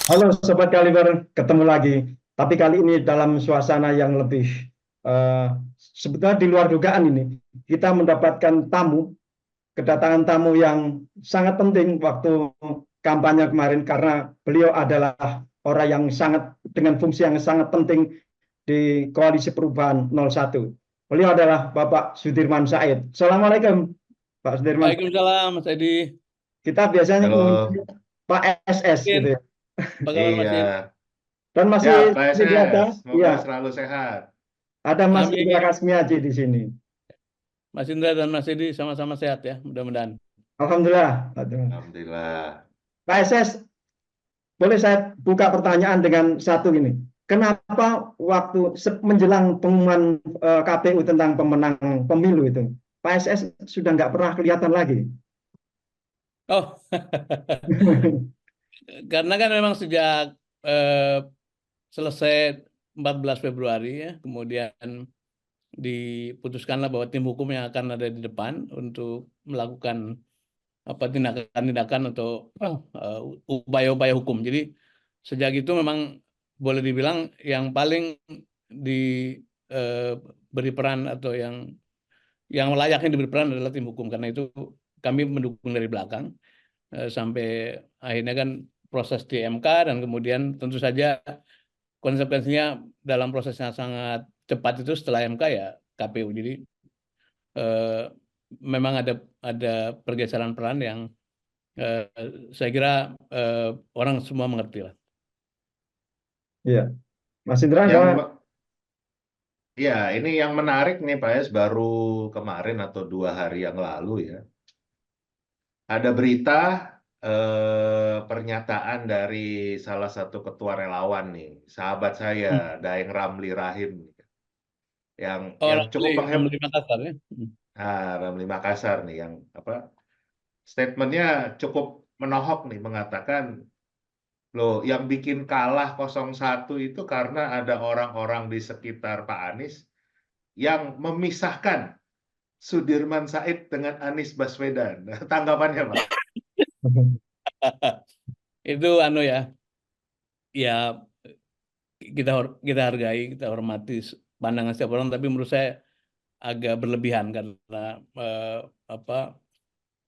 Halo Sobat Kaliber, ketemu lagi. Tapi kali ini dalam suasana yang lebih eh, sebetulnya di luar dugaan ini. Kita mendapatkan kedatangan tamu yang sangat penting waktu kampanye kemarin karena beliau adalah orang yang sangat dengan fungsi yang sangat penting di Koalisi Perubahan 01. Beliau adalah Bapak Sudirman Said. Assalamualaikum, Pak Sudirman. Waalaikumsalam, Mas Edi. Kita biasanya Halo, memanggil Pak SS gitu Mungkin, ya. apa kabar Mas Edi? iya. Dan Ya, masih Pak tidak ada, SS, semoga ya. selalu sehat. Ada Mas Indra Amin. Kasmiaji di sini. Mas Indra dan Mas Edi sama-sama sehat ya, mudah-mudahan. Alhamdulillah. Alhamdulillah. Pak SS, boleh saya buka pertanyaan dengan satu ini. Kenapa waktu menjelang pengumuman KPU tentang pemenang pemilu itu, Pak SS sudah nggak pernah kelihatan lagi? Oh, karena kan memang sejak eh, selesai 14 Februari ya, kemudian diputuskanlah bahwa tim hukum yang akan ada di depan untuk melakukan apa tindakan-tindakan atau upaya-upaya hukum. Jadi sejak itu memang boleh dibilang yang paling diberi peran atau yang layaknya diberi peran adalah tim hukum, karena itu kami mendukung dari belakang sampai akhirnya kan proses di MK, dan kemudian tentu saja konsekuensinya dalam proses yang sangat cepat itu setelah MK ya KPU. Jadi eh, memang ada pergeseran peran yang eh, saya kira orang semua mengerti lah. Iya, Mas Indra, Yang ya, ini yang menarik nih, Pak SS, baru kemarin atau 2 hari yang lalu ya. Ada berita pernyataan dari salah satu ketua relawan nih, sahabat saya, Daeng Ramli Rahim, yang Oh, yang Ramli, cukup Ramli Makassar ya. Ramli Makassar nih, yang apa? Statementnya cukup menohok nih, mengatakan loh, yang bikin kalah 01 itu karena ada orang-orang di sekitar Pak Anies yang memisahkan Sudirman Said dengan Anies Baswedan. Tanggapannya, Pak? Itu anu ya kita hargai, kita hormati pandangan setiap orang, tapi menurut saya agak berlebihan karena eh, apa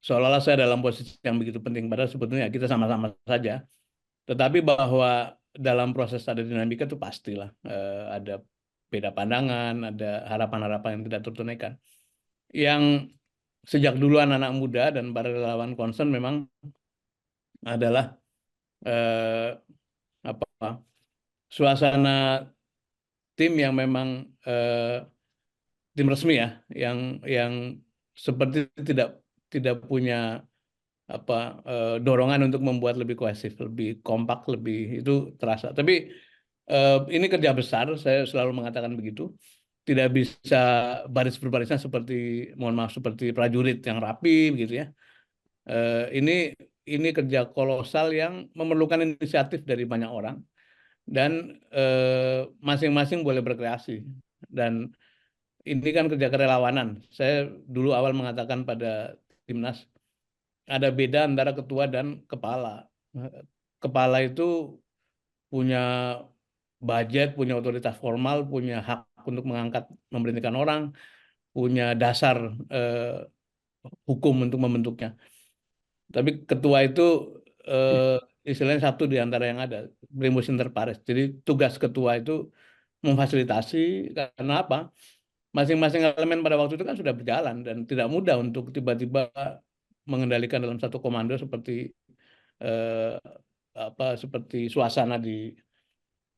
seolah-olah saya dalam posisi yang begitu penting, padahal sebetulnya kita sama-sama saja. Tetapi bahwa dalam proses ada dinamika itu pastilah ada beda pandangan, ada harapan-harapan yang tidak tertunaikan. Yang sejak dulu anak-anak muda dan para relawan concern memang adalah eh, apa suasana tim yang memang tim resmi ya, yang seperti tidak tidak punya apa dorongan untuk membuat lebih kohesif, lebih kompak, lebih itu terasa. Tapi ini kerja besar, saya selalu mengatakan begitu. Tidak bisa baris berbarisan seperti, mohon maaf, seperti prajurit yang rapi begitu ya. Ini kerja kolosal yang memerlukan inisiatif dari banyak orang, dan masing-masing boleh berkreasi. Dan ini kan kerja kerelawanan. Saya dulu awal mengatakan pada Timnas, ada beda antara ketua dan kepala. Kepala itu punya budget, punya otoritas formal, punya hak untuk mengangkat, memberhentikan orang, punya dasar eh, hukum untuk membentuknya. Tapi ketua itu eh, istilahnya satu di antara yang ada, primus inter pares. Jadi tugas ketua itu memfasilitasi, karena apa? Masing-masing elemen pada waktu itu kan sudah berjalan, dan tidak mudah untuk tiba-tiba mengendalikan dalam satu komando seperti eh, seperti suasana di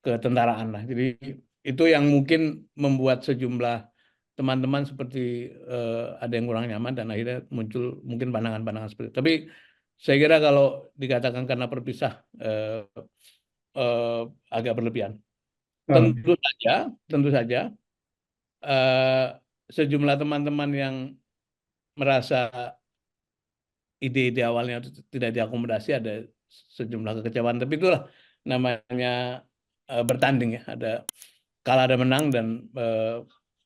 ketentaraan lah. Jadi itu yang mungkin membuat sejumlah teman-teman seperti ada yang kurang nyaman, dan akhirnya muncul mungkin pandangan-pandangan seperti itu. Tapi saya kira kalau dikatakan karena perpisah eh, agak berlebihan. Oke. Tentu saja eh, sejumlah teman-teman yang merasa ide-ide awalnya itu tidak diakomodasi, ada sejumlah kekecewaan. Tapi itulah namanya bertanding ya. Ada kalah, ada menang, dan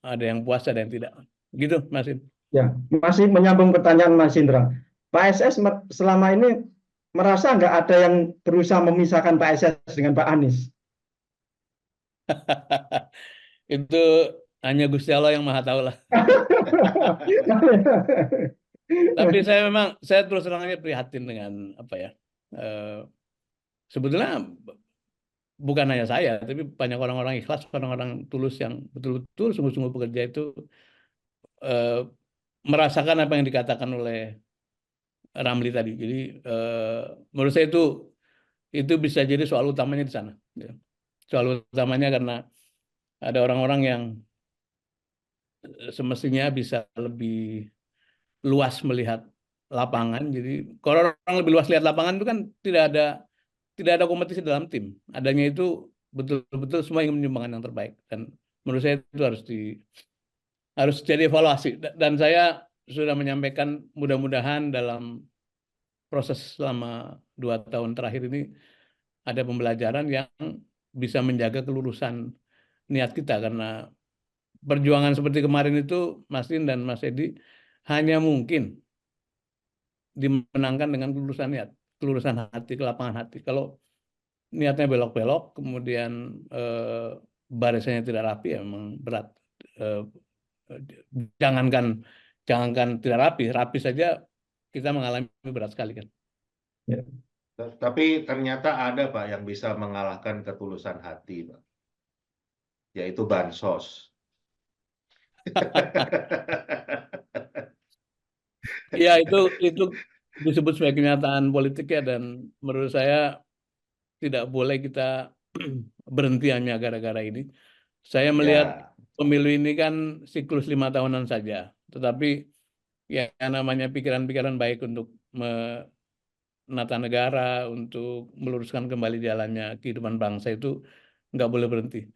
ada yang puas, ada yang tidak. Gitu, Mas. Ya, masih menyambung pertanyaan Mas Indra. Pak SS selama ini merasa nggak ada yang berusaha memisahkan Pak SS dengan Pak Anies? Itu hanya Gusti Allah yang Maha Tahu lah. Tapi saya terus terang aja prihatin dengan apa ya. eh, Sebetulnya bukan hanya saya, tapi banyak orang-orang ikhlas, orang-orang tulus yang betul-betul sungguh-sungguh bekerja itu eh, merasakan apa yang dikatakan oleh Ramli tadi. Jadi menurut saya itu bisa jadi soal utamanya di sana. Ya. Soal utamanya karena ada orang-orang yang semestinya bisa lebih luas melihat lapangan. Jadi kalau orang lebih luas lihat lapangan itu kan tidak ada kompetisi dalam tim. Adanya itu betul-betul semua ingin menyumbangkan yang terbaik. Dan menurut saya itu harus jadi evaluasi. Dan saya sudah menyampaikan mudah-mudahan dalam proses selama 2 tahun terakhir ini ada pembelajaran yang bisa menjaga kelurusan niat kita, karena perjuangan seperti kemarin itu Mas Din dan Mas Edi hanya mungkin dimenangkan dengan kelurusan niat, kelurusan hati, kelapangan hati. Kalau niatnya belok-belok, kemudian barisannya tidak rapi, ya memang berat. Eh, jangankan jangankan tidak rapi, rapi saja kita mengalami berat sekali kan. Ya. Tapi ternyata ada Pak yang bisa mengalahkan ketulusan hati, Pak. Yaitu bansos. Ya itu disebut sebagai kenyataan politik ya, dan menurut saya tidak boleh kita berhenti hanya gara-gara ini. Saya melihat Ya, pemilu ini kan siklus 5 tahunan saja, tetapi ya namanya pikiran-pikiran baik untuk menata negara, untuk meluruskan kembali jalannya kehidupan bangsa itu nggak boleh berhenti.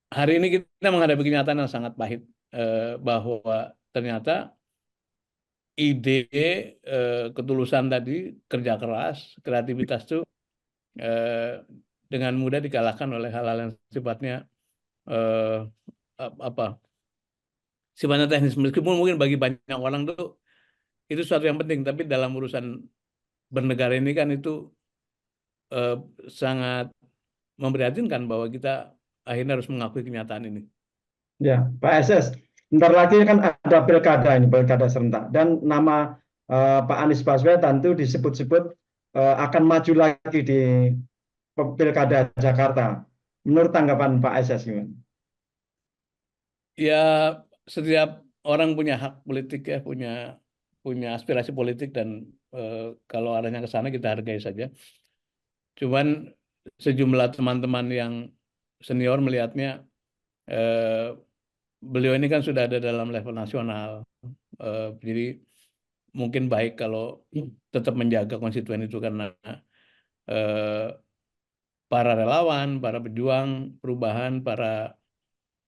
Hari ini kita menghadapi kenyataan yang sangat pahit, bahwa ternyata ide, ketulusan tadi, kerja keras, kreativitas itu dengan mudah dikalahkan oleh hal-hal yang sifatnya eh, apa sifatnya teknis. Meskipun mungkin bagi banyak orang tuh itu sesuatu yang penting, tapi dalam urusan bernegara ini kan itu eh, sangat memprihatinkan bahwa kita akhirnya harus mengakui kenyataan ini. Ya, Pak SS, bentar lagi kan ada pilkada ini, pilkada serentak, dan nama Pak Anies Baswedan itu disebut-sebut akan maju lagi di pilkada Jakarta. Menurut tanggapan Pak SS gimana? Ya, setiap orang punya hak politik ya, punya aspirasi politik, dan kalau arahnya ke sana kita hargai saja. Cuman sejumlah teman-teman yang senior melihatnya eh, beliau ini kan sudah ada dalam level nasional. Jadi mungkin baik kalau tetap menjaga konstituen itu, karena eh, para relawan, para pejuang perubahan, para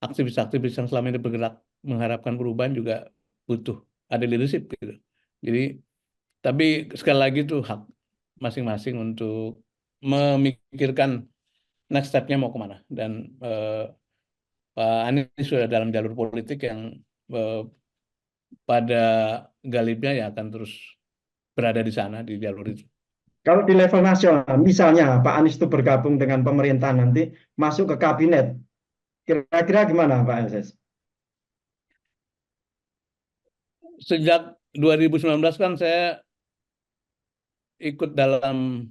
aktivis-aktivis yang selama ini bergerak mengharapkan perubahan juga butuh ada leadership gitu. Jadi, tapi sekali lagi itu hak masing-masing untuk memikirkan next step-nya mau kemana. Dan Pak Anies sudah dalam jalur politik yang eh, pada galibnya ya akan terus berada di sana, di jalur itu. Kalau di level nasional, misalnya Pak Anies itu bergabung dengan pemerintahan nanti masuk ke kabinet, kira-kira gimana Pak SS? Sejak 2019 kan saya ikut dalam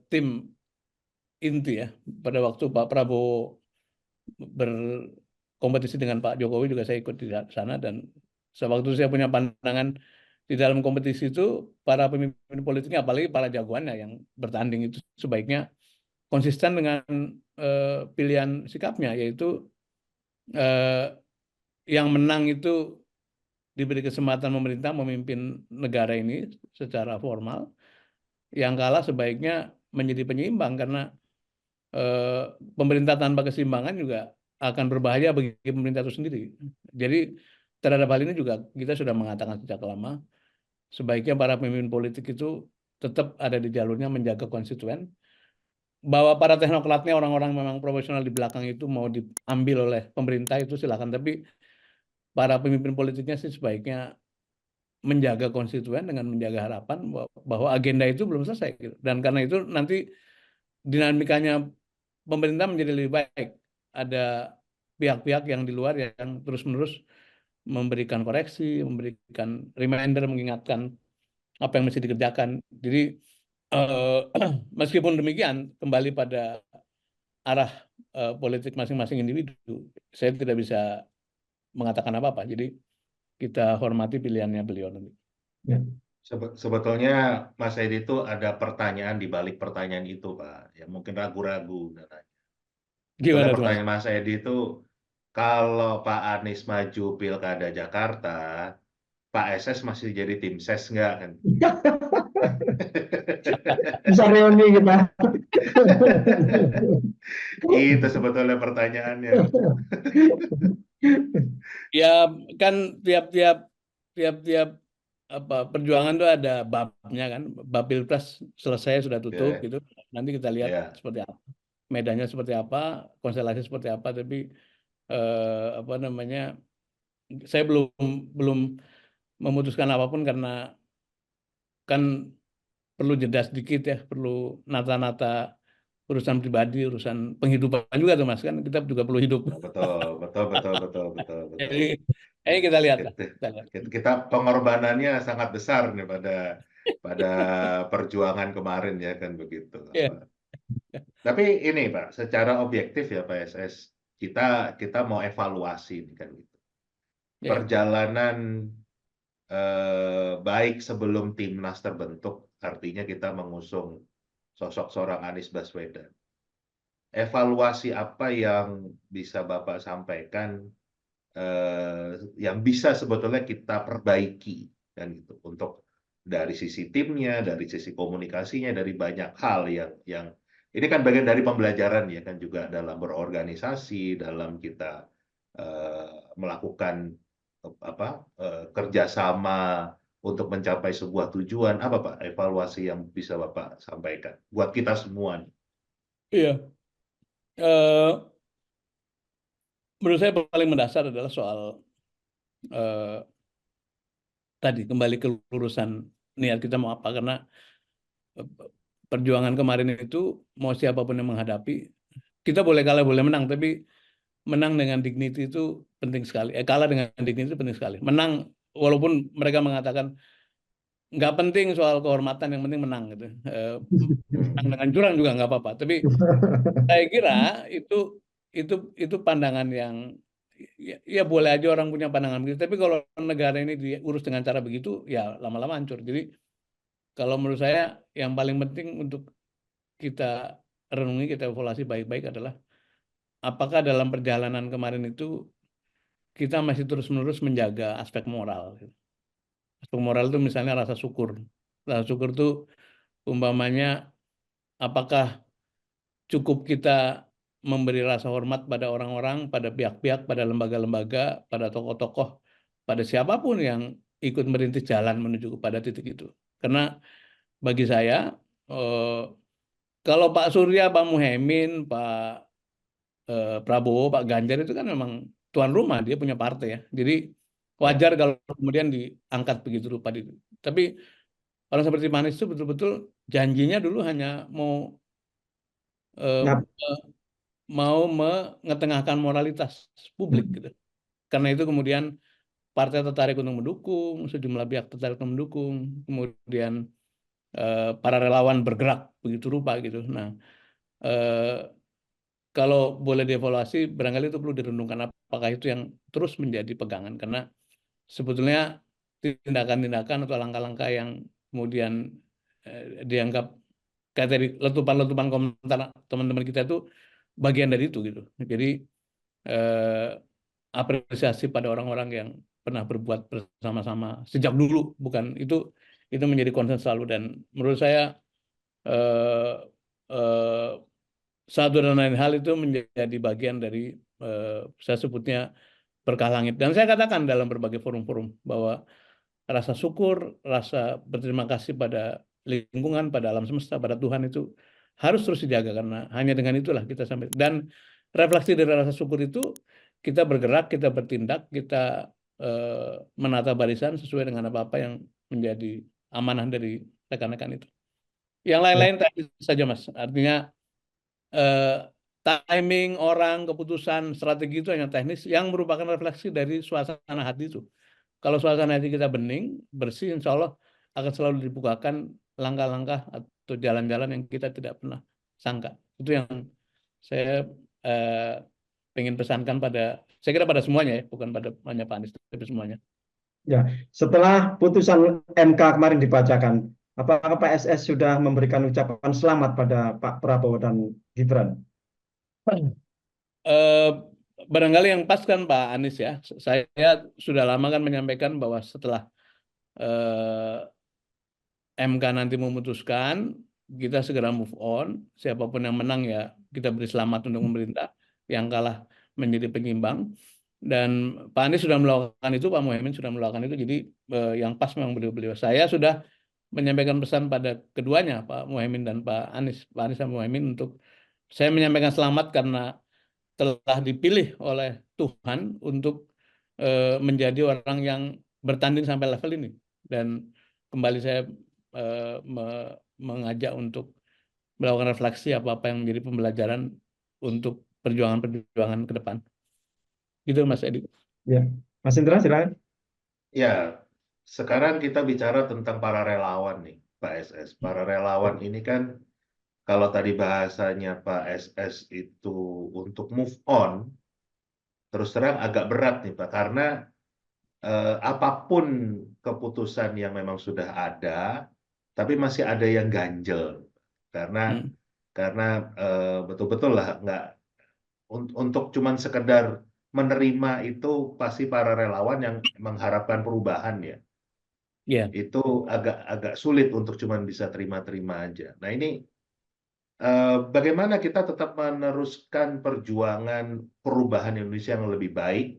tim inti ya. Pada waktu Pak Prabowo berkompetisi dengan Pak Jokowi juga saya ikut di sana, dan sewaktu saya punya pandangan di dalam kompetisi itu para pemimpin politiknya, apalagi para jagoannya yang bertanding itu sebaiknya konsisten dengan pilihan sikapnya, yaitu eh, yang menang itu diberi kesempatan pemerintah memimpin negara ini secara formal, yang kalah sebaiknya menjadi penyeimbang, karena pemerintah tanpa keseimbangan juga akan berbahaya bagi pemerintah itu sendiri. Jadi terhadap hal ini juga kita sudah mengatakan sejak lama, sebaiknya para pemimpin politik itu tetap ada di jalurnya menjaga konstituen, bahwa para teknokratnya, orang-orang memang profesional di belakang itu mau diambil oleh pemerintah itu silakan, tapi para pemimpin politiknya sih sebaiknya menjaga konstituen dengan menjaga harapan bahwa agenda itu belum selesai gitu. Dan karena itu nanti dinamikanya pemerintah menjadi lebih baik. Ada pihak-pihak yang di luar yang terus-menerus memberikan koreksi, memberikan reminder, mengingatkan apa yang mesti dikerjakan. Jadi meskipun demikian, kembali pada arah politik masing-masing individu, saya tidak bisa mengatakan apa-apa. Jadi kita hormati pilihannya beliau nanti. Ya. Sebetulnya Mas Edi itu ada pertanyaan di balik pertanyaan itu, Pak. Ya mungkin ragu-ragu. Sebetulnya Gimana tuh, Mas? pertanyaan Mas Edi itu, kalau Pak Anies maju Pilkada Jakarta, Pak SS masih jadi tim ses nggak kan? Bisa reuni kita. Itu sebetulnya pertanyaannya. Ya kan tiap-tiap perjuangan tuh ada babnya kan. Bab Pilpres selesai sudah tutup Ya, gitu. Nanti kita lihat ya. seperti apa. Medannya seperti apa, konstelasi seperti apa, tapi apa namanya? Saya belum memutuskan apapun karena kan perlu jeda sedikit ya, perlu nata-nata urusan pribadi, urusan penghidupan juga tuh Mas, kan kita juga perlu hidup. Betul. Jadi ini kita lihat lah. Kita pengorbanannya sangat besar nih pada perjuangan kemarin ya kan begitu. Iya. Tapi ini Pak, secara objektif ya Pak SS, kita mau evaluasi nih kan gitu. Iya. Perjalanan baik sebelum timnas terbentuk, artinya kita mengusung sosok seorang Anies Baswedan. Evaluasi apa yang bisa Bapak sampaikan yang bisa sebetulnya kita perbaiki kan gitu, untuk dari sisi timnya, dari sisi komunikasinya, dari banyak hal yang ini kan bagian dari pembelajaran ya kan, juga dalam berorganisasi, dalam kita melakukan kerjasama untuk mencapai sebuah tujuan. Apa Pak evaluasi yang bisa Bapak sampaikan buat kita semua nih? Iya. Menurut saya paling mendasar adalah soal tadi kembali ke lurusan niat kita mau apa, karena perjuangan kemarin itu mau siapapun yang menghadapi, kita boleh kalah boleh menang, tapi menang dengan dignity itu penting sekali. Kalah dengan dignity itu penting sekali. Menang walaupun mereka mengatakan nggak penting soal kehormatan, yang penting menang gitu. Menang dengan curang juga nggak apa-apa. Tapi saya kira itu pandangan yang ya boleh aja orang punya pandangan begitu. Tapi kalau negara ini diurus dengan cara begitu, ya lama-lama hancur. Jadi kalau menurut saya yang paling penting untuk kita renungi, kita evaluasi baik-baik adalah apakah dalam perjalanan kemarin itu kita masih terus-menerus menjaga aspek moral. Aspek moral itu misalnya rasa syukur. Rasa syukur itu umpamanya apakah cukup kita memberi rasa hormat pada orang-orang, pada pihak-pihak, pada lembaga-lembaga, pada tokoh-tokoh, pada siapapun yang ikut merintis jalan menuju kepada titik itu. Karena bagi saya, kalau Pak Surya, Pak Muhaimin, Pak Prabowo, Pak Ganjar itu kan memang tuan rumah, dia punya partai ya. Jadi wajar kalau kemudian diangkat begitu rupa itu. Tapi orang seperti Anies itu betul-betul janjinya dulu hanya mau mengetengahkan moralitas publik gitu. Karena itu kemudian partai tertarik untuk mendukung, sejumlah pihak tertarik untuk mendukung, kemudian para relawan bergerak begitu rupa gitu. Nah, kalau boleh dievaluasi, barangkali itu perlu direnungkan apakah itu yang terus menjadi pegangan, karena sebetulnya tindakan-tindakan atau langkah-langkah yang kemudian dianggap kayak tadi letupan-letupan komentar teman-teman kita itu bagian dari itu gitu. Jadi apresiasi pada orang-orang yang pernah berbuat bersama-sama sejak dulu, bukan itu menjadi concern selalu. Dan menurut saya satu dan lain hal itu menjadi bagian dari saya sebutnya berkah langit. Dan saya katakan dalam berbagai forum-forum bahwa rasa syukur, rasa berterima kasih pada lingkungan, pada alam semesta, pada Tuhan itu harus terus dijaga, karena hanya dengan itulah kita sampai. Dan refleksi dari rasa syukur itu kita bergerak, kita bertindak, kita menata barisan sesuai dengan apa-apa yang menjadi amanah dari rekan-rekan itu. Yang lain-lain teknis saja, Mas. Artinya timing orang, keputusan, strategi itu hanya teknis yang merupakan refleksi dari suasana hati itu. Kalau suasana hati kita bening, bersih, insya Allah akan selalu dibukakan langkah-langkah atau jalan-jalan yang kita tidak pernah sangka. Itu yang saya ingin pesankan saya kira pada semuanya ya, bukan pada hanya Pak Anies, tapi semuanya. Ya, setelah putusan MK kemarin dibacakan, apakah PSS sudah memberikan ucapan selamat pada Pak Prabowo dan Gibran? Barangkali yang pas kan Pak Anies ya. Saya sudah lama kan menyampaikan bahwa setelah MK nanti memutuskan, kita segera move on. Siapapun yang menang ya kita beri selamat untuk pemerintah. Yang kalah menjadi penyimbang. Dan Pak Anies sudah melakukan itu, Pak Muhaimin sudah melakukan itu. Jadi yang pas memang beliau-beliau. Saya sudah menyampaikan pesan pada keduanya, Pak Muhaimin dan Pak Anies. Pak Anies dan Muhaimin untuk saya menyampaikan selamat karena telah dipilih oleh Tuhan untuk menjadi orang yang bertanding sampai level ini. Dan kembali saya mengajak untuk melakukan refleksi apa-apa yang menjadi pembelajaran untuk perjuangan-perjuangan ke depan. Gitu Mas Edi. Ya, Mas Indra silakan. Ya, sekarang kita bicara tentang para relawan nih, Pak SS. Para relawan ini kan, kalau tadi bahasanya Pak SS itu untuk move on, terus terang agak berat nih Pak, karena apapun keputusan yang memang sudah ada, tapi masih ada yang ganjel. Karena betul-betul lah nggak untuk cuman sekedar menerima itu pasti para relawan yang mengharapkan perubahan ya. Itu agak sulit untuk cuman bisa terima-terima aja. Nah ini bagaimana kita tetap meneruskan perjuangan perubahan Indonesia yang lebih baik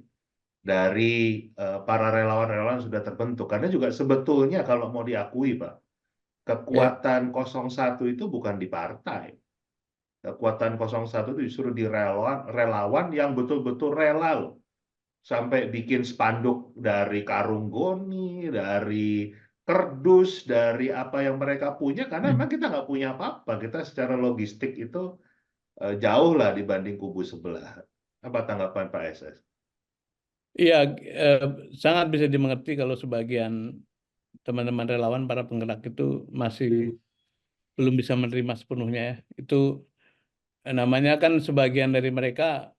dari para relawan-relawan yang sudah terbentuk. Karena juga sebetulnya kalau mau diakui Pak, kekuatan 01 itu bukan di partai. Kekuatan 01 itu justru di relawan yang betul-betul rela loh. Sampai bikin spanduk dari karung goni, dari kerdus, dari apa yang mereka punya, karena memang kita nggak punya apa-apa. Kita secara logistik itu jauh lah dibanding kubu sebelah. Apa tanggapan Pak SS? Iya, sangat bisa dimengerti kalau sebagian teman-teman relawan, para penggerak itu masih belum bisa menerima sepenuhnya ya. Itu namanya kan sebagian dari mereka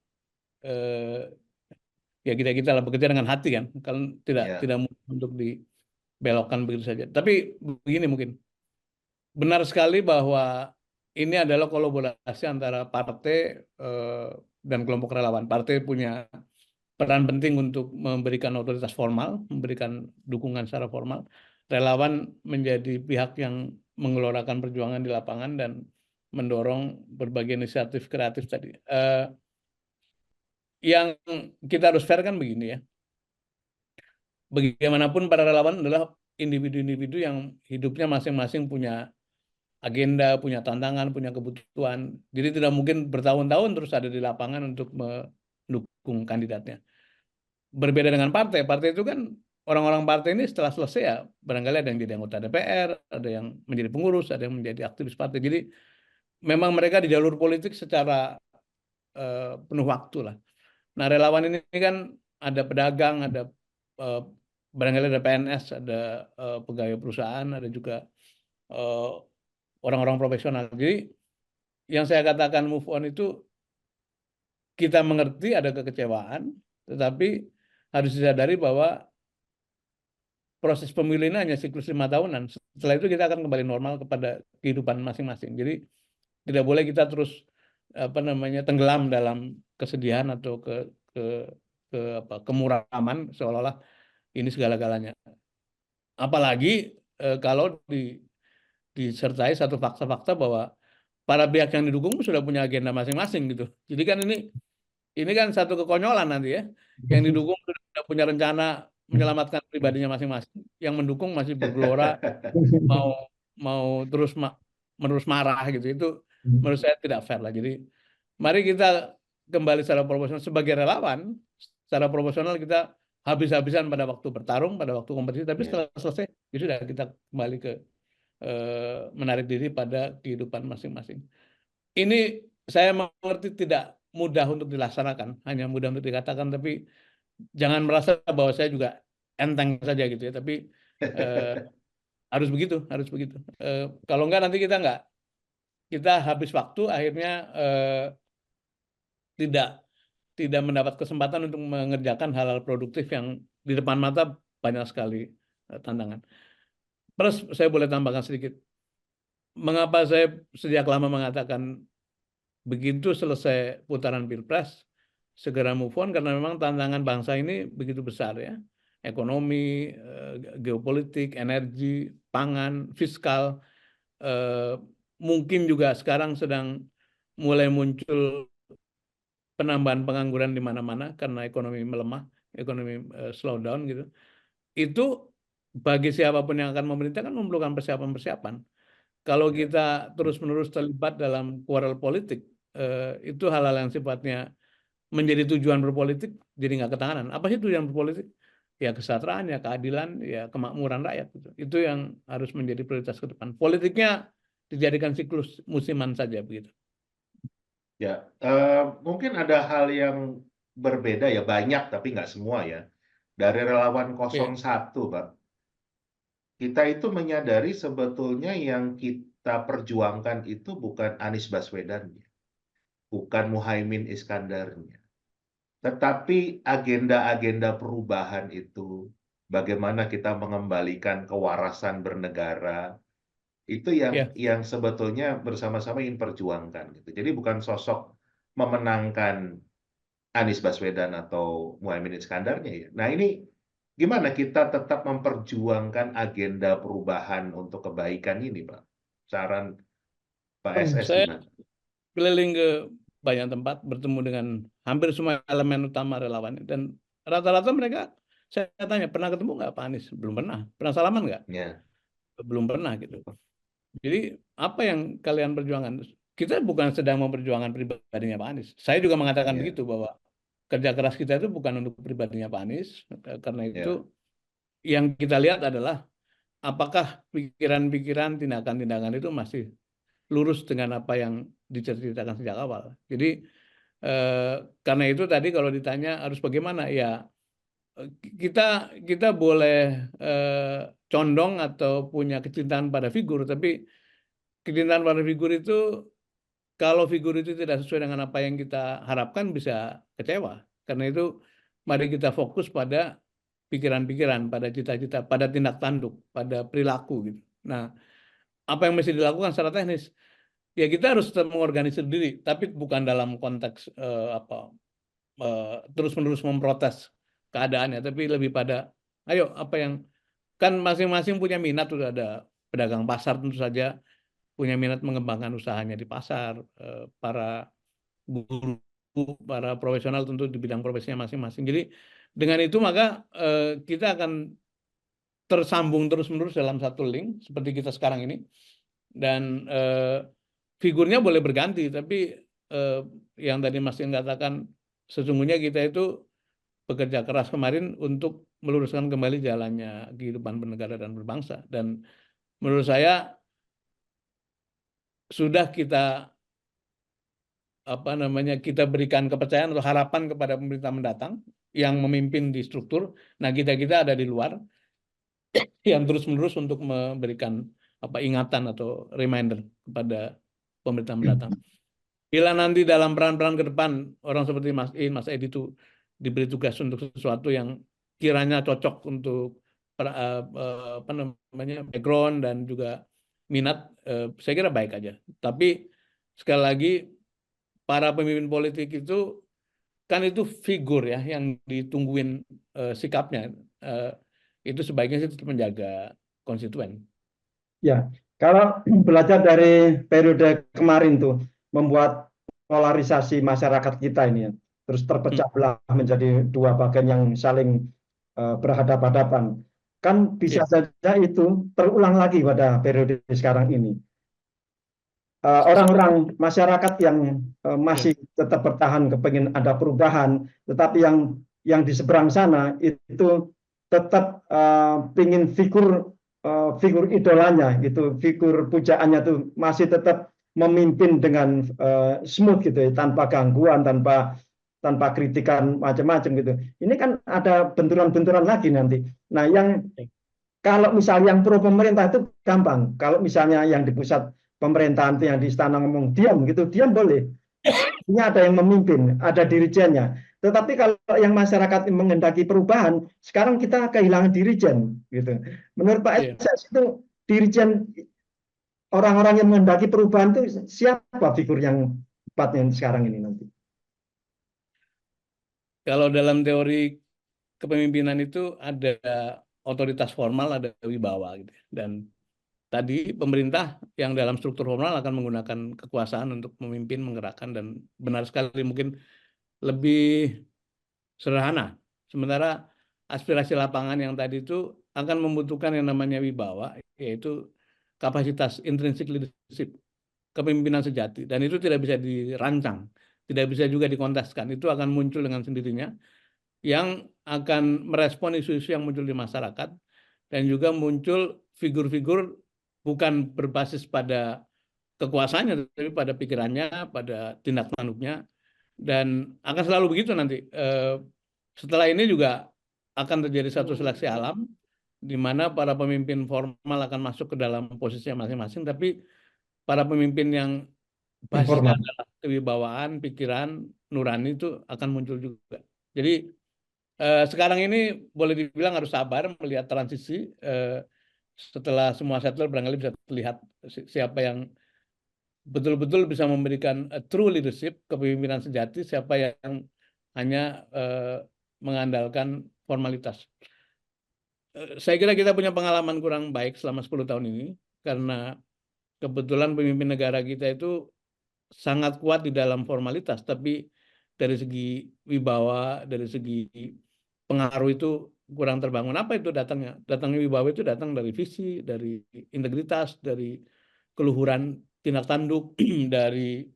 ya kita lah bekerja dengan hati kan, kalau tidak mudah untuk dibelokkan begitu saja. Tapi begini mungkin benar sekali bahwa ini adalah kolaborasi antara partai dan kelompok relawan. Partai punya peran penting untuk memberikan otoritas formal, memberikan dukungan secara formal. Relawan menjadi pihak yang menggelorakan perjuangan di lapangan dan mendorong berbagai inisiatif kreatif tadi. Yang kita harus fair kan begini ya. Bagaimanapun para relawan adalah individu-individu yang hidupnya masing-masing punya agenda, punya tantangan, punya kebutuhan. Jadi tidak mungkin bertahun-tahun terus ada di lapangan untuk mendukung kandidatnya. Berbeda dengan partai. Partai itu kan orang-orang partai ini setelah selesai ya barangkali ada yang jadi anggota DPR, ada yang menjadi pengurus, ada yang menjadi aktivis partai. Jadi memang mereka di jalur politik secara penuh waktu lah. Nah relawan ini kan ada pedagang, ada barangkali ada PNS, ada pegawai perusahaan, ada juga orang-orang profesional. Jadi yang saya katakan move on itu kita mengerti ada kekecewaan, tetapi harus disadari bahwa proses pemilu ini hanya siklus 5 tahunan. Setelah itu kita akan kembali normal kepada kehidupan masing-masing. Jadi tidak boleh kita terus tenggelam dalam kesedihan atau kemuraman seolah-olah ini segala-galanya. Apalagi kalau disertai satu fakta-fakta bahwa para pihak yang didukung sudah punya agenda masing-masing gitu. Jadi kan ini kan satu kekonyolan nanti ya. Yang didukung sudah punya rencana menyelamatkan pribadinya masing-masing. Yang mendukung masih bergelora mau terus marah gitu. Itu menurut saya tidak fair lah. Jadi mari kita kembali secara proporsional sebagai relawan, secara proporsional kita habis-habisan pada waktu bertarung, pada waktu kompetisi, tapi Ya. setelah selesai, ya sudah kita kembali ke menarik diri pada kehidupan masing-masing. Ini saya mengerti tidak mudah untuk dilaksanakan, hanya mudah untuk dikatakan, tapi jangan merasa bahwa saya juga enteng saja gitu ya, tapi harus begitu, harus begitu. Kalau enggak nanti kita habis waktu, akhirnya tidak mendapat kesempatan untuk mengerjakan hal-hal produktif yang di depan mata banyak sekali tantangan. Terus saya boleh tambahkan sedikit. Mengapa saya sejak lama mengatakan begitu selesai putaran Pilpres, segera move on, karena memang tantangan bangsa ini begitu besar ya. Ekonomi, geopolitik, energi, pangan, fiskal, mungkin juga sekarang sedang mulai muncul penambahan pengangguran di mana-mana karena ekonomi melemah, ekonomi slow down gitu. Itu bagi siapapun yang akan memerintah kan memerlukan persiapan-persiapan. Kalau Ya. kita terus-menerus terlibat dalam quarrel politik, itu hal-hal yang sifatnya menjadi tujuan berpolitik jadi nggak ketahanan. Apa sih tujuan berpolitik? Ya kesejahteraan, ya keadilan, ya kemakmuran rakyat. Gitu. Itu yang harus menjadi prioritas ke depan. Politiknya dijadikan siklus musiman saja begitu. Ya, mungkin ada hal yang berbeda ya, banyak tapi nggak semua ya. Dari relawan 01, Pak, kita itu menyadari sebetulnya yang kita perjuangkan itu bukan Anies Baswedan-nya, bukan Muhaimin Iskandarnya, tetapi agenda-agenda perubahan itu, bagaimana kita mengembalikan kewarasan bernegara, itu yang sebetulnya bersama-sama ingin perjuangkan gitu. Jadi bukan sosok memenangkan Anies Baswedan atau Muhaimin Iskandarnya ya. Nah ini gimana kita tetap memperjuangkan agenda perubahan untuk kebaikan ini, Pak? Saran Pak SS Saya gimana? keliling ke banyak tempat, bertemu dengan hampir semua elemen utama relawan, dan rata-rata mereka, saya tanya, pernah ketemu nggak Pak Anies? Belum pernah. Pernah salaman nggak? Ya, Belum pernah gitu. Jadi apa yang kalian perjuangkan? Kita bukan sedang memperjuangkan pribadinya Pak Anies. Saya juga mengatakan ya, begitu, bahwa kerja keras kita itu bukan untuk pribadinya Pak Anies. Karena ya, itu yang kita lihat adalah apakah pikiran-pikiran, tindakan-tindakan itu masih lurus dengan apa yang diceritakan sejak awal. Jadi karena itu tadi kalau ditanya harus bagaimana, ya kita boleh condong atau punya kecintaan pada figur, tapi kecintaan pada figur itu, kalau figur itu tidak sesuai dengan apa yang kita harapkan, bisa kecewa. Karena itu mari kita fokus pada pikiran-pikiran, pada cita-cita, pada tindak tanduk, pada perilaku gitu. Nah, apa yang mesti dilakukan secara teknis? Ya kita harus tetap mengorganisir diri, tapi bukan dalam konteks terus-menerus memprotes keadaannya, tapi lebih pada, ayo apa yang, kan masing-masing punya minat. Sudah ada pedagang pasar tentu saja punya minat mengembangkan usahanya di pasar, para guru, para profesional tentu di bidang profesinya masing-masing. Jadi dengan itu maka kita akan tersambung terus-menerus dalam satu link seperti kita sekarang ini, dan figurnya boleh berganti, tapi yang tadi Mas Ian katakan, sesungguhnya kita itu bekerja keras kemarin untuk meluruskan kembali jalannya kehidupan bernegara dan berbangsa, dan menurut saya sudah kita kita berikan kepercayaan atau harapan kepada pemerintah mendatang yang memimpin di struktur. Nah, kita ada di luar yang terus-menerus untuk memberikan ingatan atau reminder kepada pemerintah mendatang. Bila nanti dalam peran-peran ke depan orang seperti Mas In, Mas Edi itu diberi tugas untuk sesuatu yang kiranya cocok untuk background dan juga minat, saya kira baik aja. Tapi sekali lagi, para pemimpin politik itu kan itu figur ya yang ditungguin sikapnya. Itu sebaiknya sih tetap menjaga konstituen. Ya, kalau belajar dari periode kemarin tuh membuat polarisasi masyarakat kita ini ya, terus terpecah belah menjadi dua bagian yang saling berhadapan-hadapan. Kan bisa saja itu terulang lagi pada periode sekarang ini. Orang-orang masyarakat yang masih tetap bertahan kepengen ada perubahan, tetapi yang yang di seberang sana itu tetap pingin figur idolanya gitu, figur pujaannya tuh masih tetap memimpin dengan smooth gitu ya, tanpa gangguan, tanpa tanpa kritikan macam-macam gitu. Ini kan ada benturan-benturan lagi nanti. Nah, yang kalau misalnya yang pro pemerintah itu gampang. Kalau misalnya yang di pusat pemerintahan yang di istana ngomong diam gitu, diam boleh. Ini ada yang memimpin, ada dirijennya. Tetapi kalau yang masyarakat menghendaki perubahan, sekarang kita kehilangan dirijen gitu. Menurut Pak SS itu dirijen, orang-orang yang menghendaki perubahan itu siapa figur yang tepatnya sekarang ini nanti? Kalau dalam teori kepemimpinan itu ada otoritas formal, ada wibawa gitu. Dan tadi pemerintah yang dalam struktur formal akan menggunakan kekuasaan untuk memimpin, menggerakkan, dan benar sekali mungkin lebih sederhana. Sementara aspirasi lapangan yang tadi itu akan membutuhkan yang namanya wibawa, yaitu kapasitas intrinsic leadership, kepemimpinan sejati. Dan itu tidak bisa dirancang, tidak bisa juga dikonteskan. Itu akan muncul dengan sendirinya, yang akan merespon isu-isu yang muncul di masyarakat, dan juga muncul figur-figur bukan berbasis pada kekuasaannya, tapi pada pikirannya, pada tindak tanduknya, dan akan selalu begitu nanti. Setelah ini juga akan terjadi satu seleksi alam, di mana para pemimpin formal akan masuk ke dalam posisinya masing-masing, tapi para pemimpin yang basisnya Informal. adalah kewibawaan, pikiran, nurani itu akan muncul juga. Jadi sekarang ini boleh dibilang harus sabar melihat transisi. Setelah semua settle barangkali bisa terlihat siapa yang betul-betul bisa memberikan true leadership, kepemimpinan sejati, siapa yang hanya mengandalkan formalitas. Saya kira kita punya pengalaman kurang baik selama 10 tahun ini, karena kebetulan pemimpin negara kita itu sangat kuat di dalam formalitas, tapi dari segi wibawa, dari segi pengaruh itu kurang terbangun. Apa itu datangnya? Datangnya wibawa itu datang dari visi, dari integritas, dari keluhuran tindak tanduk, dari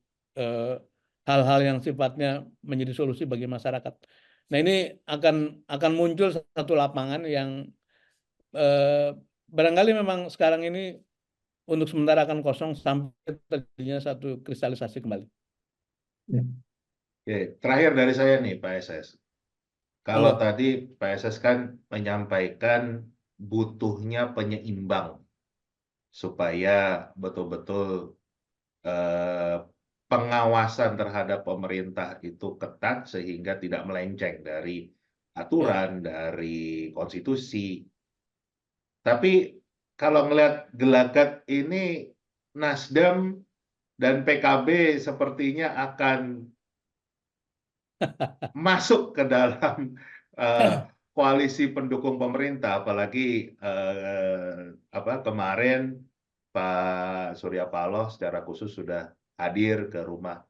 hal-hal yang sifatnya menjadi solusi bagi masyarakat. Nah, ini akan muncul satu lapangan yang barangkali memang sekarang ini untuk sementara akan kosong sampai terjadinya satu kristalisasi kembali. Oke, terakhir dari saya nih Pak SS. Kalau Monggo. tadi Pak SS kan menyampaikan butuhnya penyeimbang supaya betul-betul pengawasan terhadap pemerintah itu ketat sehingga tidak melenceng dari aturan, dari konstitusi. Tapi kalau ngelihat gelagat ini, Nasdem dan PKB sepertinya akan masuk ke dalam koalisi pendukung pemerintah, apalagi kemarin Pak Surya Paloh secara khusus sudah hadir ke rumah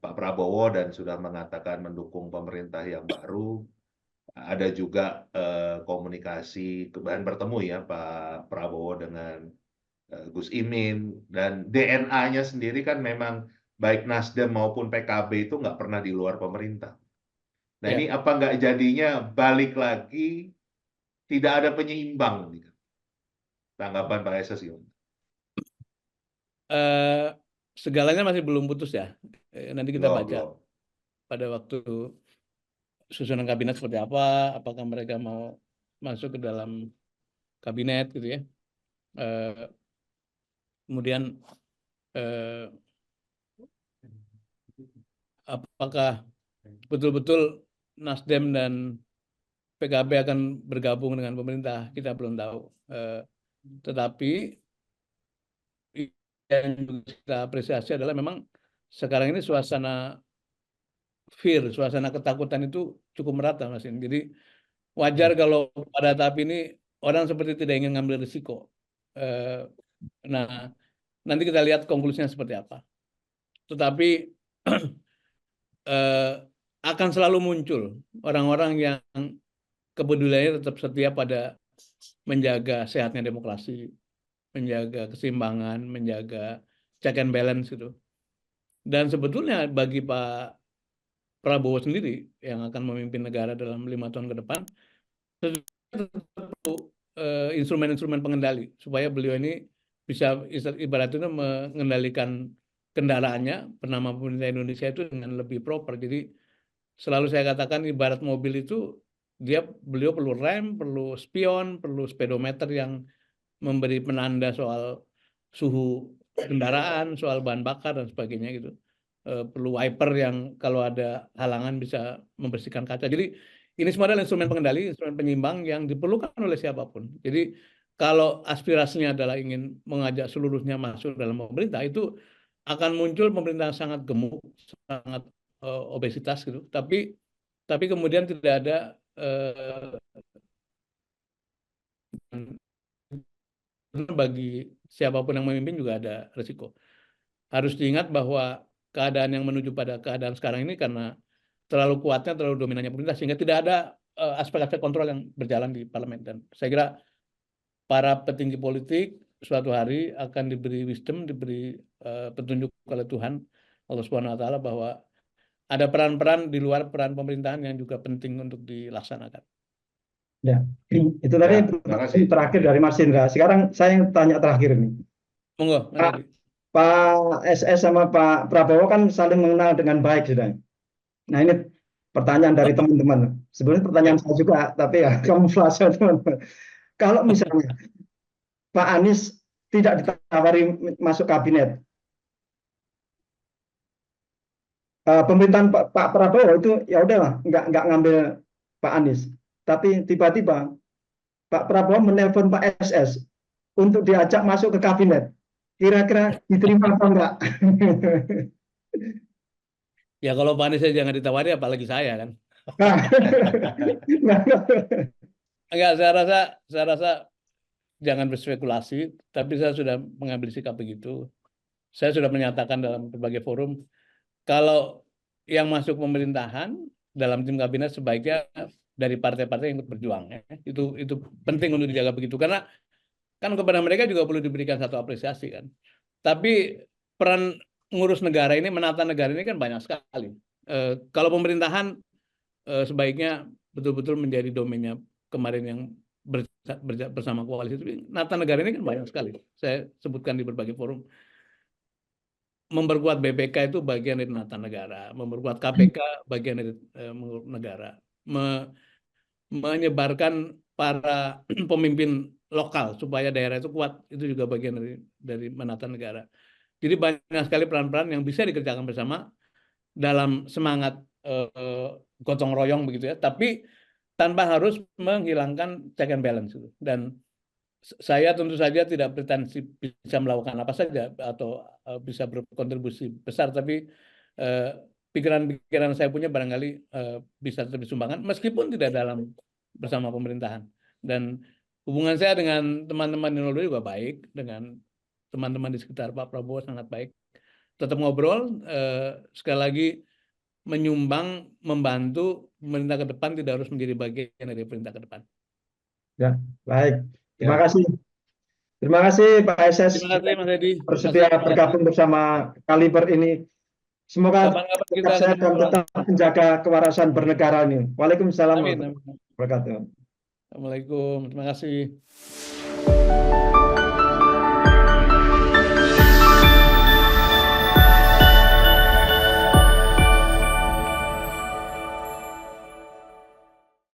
Pak Prabowo dan sudah mengatakan mendukung pemerintah yang baru. Ada juga komunikasi, bahkan bertemu ya Pak Prabowo dengan Gus Imin, dan DNA-nya sendiri kan memang baik Nasdem maupun PKB itu nggak pernah di luar pemerintah. Nah, ini apa nggak jadinya balik lagi tidak ada penyeimbang? Tanggapan Pak SS gimana? Segalanya masih belum putus ya. Nanti kita baca pada waktu susunan kabinet seperti apa, apakah mereka mau masuk ke dalam kabinet gitu ya. Kemudian apakah betul-betul Nasdem dan PKB akan bergabung dengan pemerintah, kita belum tahu. Tetapi yang kita apresiasi adalah memang sekarang ini suasana fear, suasana ketakutan itu cukup merata, Mas. Jadi wajar kalau pada tahap ini orang seperti tidak ingin ngambil risiko. Nah, nanti kita lihat konklusinya seperti apa. Tetapi akan selalu muncul orang-orang yang kepeduliannya tetap setia pada menjaga sehatnya demokrasi, menjaga keseimbangan, menjaga check and balance gitu. Dan sebetulnya bagi Pak Prabowo sendiri yang akan memimpin negara dalam 5 tahun ke depan, perlu instrumen-instrumen pengendali supaya beliau ini bisa ibaratnya mengendalikan kendaraannya bernama pemerintah Indonesia itu dengan lebih proper. Jadi selalu saya katakan ibarat mobil itu beliau perlu rem, perlu spion, perlu speedometer yang memberi penanda soal suhu kendaraan, soal bahan bakar dan sebagainya gitu. Perlu wiper yang kalau ada halangan bisa membersihkan kaca. Jadi ini semua adalah instrumen pengendali, instrumen penyimbang yang diperlukan oleh siapapun. Jadi kalau aspirasinya adalah ingin mengajak seluruhnya masuk dalam pemerintah, itu akan muncul pemerintah sangat gemuk, sangat obesitas gitu. Tapi kemudian tidak ada bagi siapapun yang memimpin juga ada resiko. Harus diingat bahwa keadaan yang menuju pada keadaan sekarang ini karena terlalu kuatnya, terlalu dominannya pemerintah, sehingga tidak ada aspek-aspek kontrol yang berjalan di parlemen. Dan saya kira para petinggi politik suatu hari akan diberi wisdom, diberi petunjuk oleh Tuhan, Allah Subhanahu wa Ta'ala, bahwa ada peran-peran di luar peran pemerintahan yang juga penting untuk dilaksanakan. Ya, itu tadi Ya, terima kasih. terakhir dari Mas Indra. Sekarang saya yang tanya terakhir nih. Monggo, Mas Edi. Pak SS sama Pak Prabowo kan saling mengenal dengan baik sudah. Nah ini pertanyaan dari teman-teman. Sebenarnya pertanyaan saya juga, tapi ya kamuflase teman-teman. Kalau misalnya Pak Anies tidak ditawari masuk kabinet, pemerintahan Pak Prabowo itu ya udahlah nggak ngambil Pak Anies. Tapi tiba-tiba Pak Prabowo menelpon Pak SS untuk diajak masuk ke kabinet. Kira-kira diterima atau enggak? Ya kalau Pak Anies jangan ditawari, apalagi saya kan. Enggak, saya rasa jangan berspekulasi, tapi saya sudah mengambil sikap begitu. Saya sudah menyatakan dalam berbagai forum, kalau yang masuk pemerintahan dalam tim kabinet sebaiknya dari partai-partai yang ikut berjuang. Ya. Itu penting untuk dijaga begitu, karena kan kepada mereka juga perlu diberikan satu apresiasi kan. Tapi peran ngurus negara ini, menata negara ini kan banyak sekali. Kalau pemerintahan sebaiknya betul-betul menjadi domainnya kemarin yang bersama koalisi itu. Nata negara ini kan banyak sekali. Saya sebutkan di berbagai forum. Memperkuat BPK itu bagian dari nata negara, memperkuat KPK bagian dari negara, menyebarkan para pemimpin lokal supaya daerah itu kuat, itu juga bagian dari menata negara. Jadi banyak sekali peran-peran yang bisa dikerjakan bersama dalam semangat gotong royong begitu ya, tapi tanpa harus menghilangkan check and balance itu. Dan saya tentu saja tidak pretensi bisa melakukan apa saja atau bisa berkontribusi besar, tapi pikiran-pikiran saya punya barangkali bisa tetap disumbangkan meskipun tidak dalam bersama pemerintahan. Dan hubungan saya dengan teman-teman di 02 juga baik, dengan teman-teman di sekitar Pak Prabowo sangat baik. Tetap ngobrol, sekali lagi menyumbang, membantu pemerintah ke depan, tidak harus menjadi bagian dari pemerintah ke depan. Ya, baik. Terima kasih. Terima kasih Pak SS. Terima kasih Mas Edi. Bersedia bergabung bersama Kaliber ini. Semoga tetap sehat dan tetap menjaga kewarasan bernegara ini. Waalaikumsalam warahmatullahi wabarakatuh. Assalamualaikum. Terima kasih.